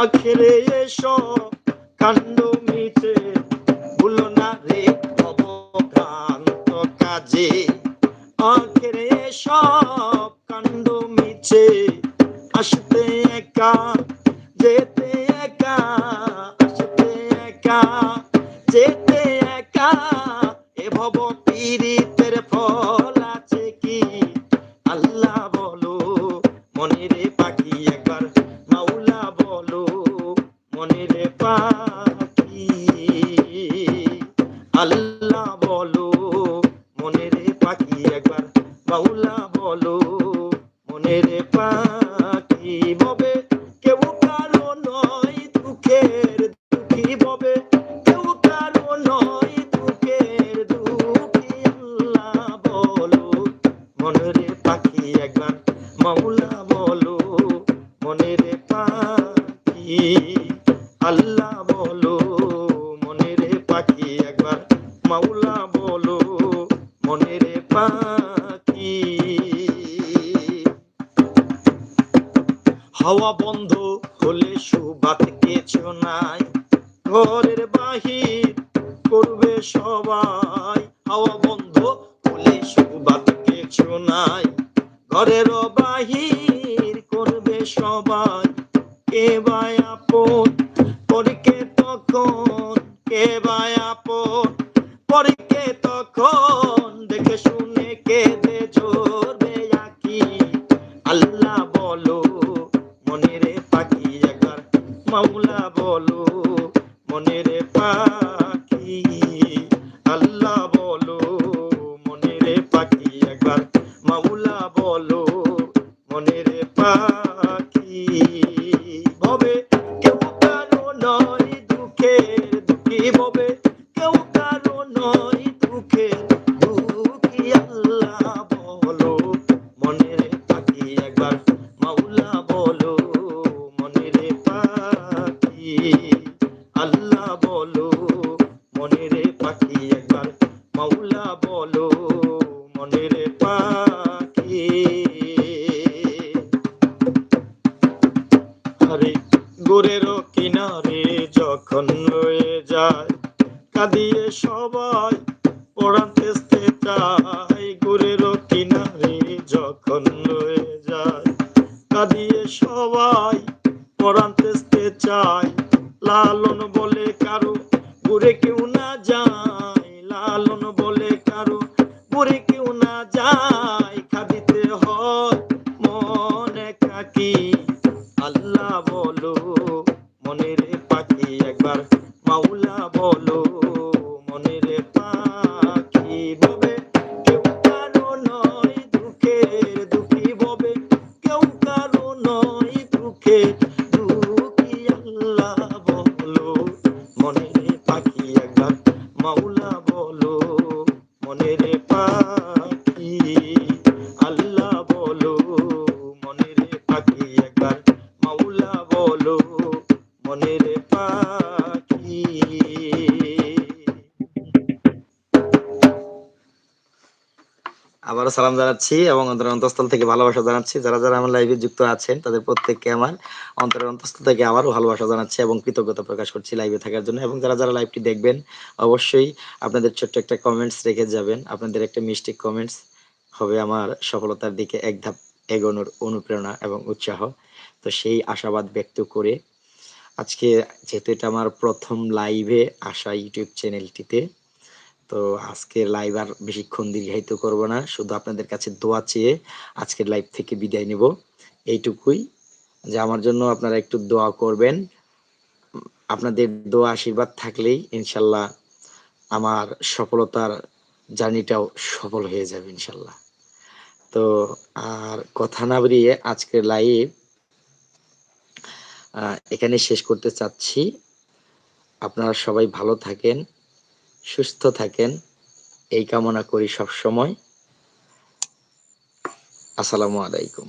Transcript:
আখেরে এসব কাণ্ড মিছে ভুলো না রে অবক্রান্ত কাজে। আখেরে এসব কাণ্ড মিছে আসতে একা যেতে একা, আসতে একা যেতে একা, এ ভব পীড়িতের ফল আছে কি আল্লাহ বলো মনেরে পাখি একবার মাওলা বলো মনেরে পাখি। আল্লাহ বলো মনেরে পাখি একবার মাওলা বলো মনেরে পাখি। ববে কেউ কারো নয় দুঃখের দুঃখী, ববে কেউ কারো নয় দুঃখের দুঃখী। আল্লাহ বলো মনেরে পাখি একবার মাওলা বলো মনেরে পাখি। আল্লাহ বলো মনেরে পাখি একবার মাওলা বলো মনেরে পাখি। হাওয়া বন্ধ হলে সুবাত কিছু নাই, ঘরের বাহির করবে সবাই। হাওয়া বন্ধ হলে সুবাত কিছু নাই, ঘরের বাহির করবে সবাই। কে বা আপন পরকে তখন, কে বা আপন পরকে তখন, দেখে শুনে কেঁদে ঝরবে আঁখি। আল্লাহ বলো মনেরে পাখি একবার মাওলা বলো মনেরে পাখি। আল্লাহ বলো মনেরে পাখি একবার মাওলা বলো মনেরে পাখি। ভবে কেউ কারো নয় দুঃখের দুঃখী, ভবে কেউ কারো নয় দুঃখের দুঃখী। আল্লাহ বলো মনেরে পাখি একবার মাওলা বলো মনেরে পাখি। আল্লাহ বলো মনেরে পাখি একবার মাওলা বলো মনেরে পাখি। আরে গোরেরও কিনারে যখন লয়ে যায় কাঁদিয়ে সবাই পরাণ তেস্তে চায়। গোরেরও কিনারে যখন লয়ে যায় কাঁদিয়ে সবাই পরাণ তেস্তে চায়। লালন বলে কারো ঘুরে কেউ না যায়, লালন বলে কারো ঘুরে কেউ না যায়, খাদিতে হয় মনে কাকি। আল্লাহ বলো মনেরে পাখি একবার মাওলা বলো মনেরে পাখি। ববে কেউ কারো নয় দুঃখের দুঃখী, ববে কেউ কারো নয় দুঃখের দুঃখী। আল্লাহ বলো মনেরে পাখি একবার মাওলা বলো মনেরে পাখি। আল্লাহ বলো মনেরে পাখি একবার মাওলা বলো মনেরে পাখি। আবারও সালাম জানাচ্ছি এবং অন্তরের অন্তঃস্থল থেকে ভালোবাসা জানাচ্ছি। যারা যারা আমার লাইভে যুক্ত আছেন তাদের প্রত্যেককে আমার অন্তরের অন্তঃস্থল থেকে আবারও ভালোবাসা জানাচ্ছি এবং কৃতজ্ঞতা প্রকাশ করছি লাইভে থাকার জন্য। এবং যারা যারা লাইভটি দেখবেন অবশ্যই আপনাদের ছোট্ট একটা কমেন্টস রেখে যাবেন। আপনাদের একটা মিষ্টি কমেন্টস হবে আমার সফলতার দিকে এক ধাপ এগোনোর অনুপ্রেরণা এবং উৎসাহ। তো সেই আশাবাদ ব্যক্ত করে আজকে, যেহেতু এটা আমার প্রথম লাইভে আসা ইউটিউব চ্যানেলটিতে, তো আজকের লাইভ আর বেশিক্ষণ দীর্ঘায়িত করব না, শুধু আপনাদের কাছে দোয়া চেয়ে আজকের লাইভ থেকে বিদায় নেব। এইটুকুই, যে আমার জন্য আপনারা একটু দোয়া করবেন। আপনাদের দোয়া আশীর্বাদ থাকলেই ইনশাল্লাহ আমার সফলতার জার্নিটাও সফল হয়ে যাবে ইনশাল্লাহ। তো আর কথা না বাড়িয়ে আজকের লাইভ এখানে শেষ করতে চাচ্ছি। আপনারা সবাই ভালো থাকেন, সুস্থ থাকেন, এই কামনা করি সব সময়। আসসালামু আলাইকুম।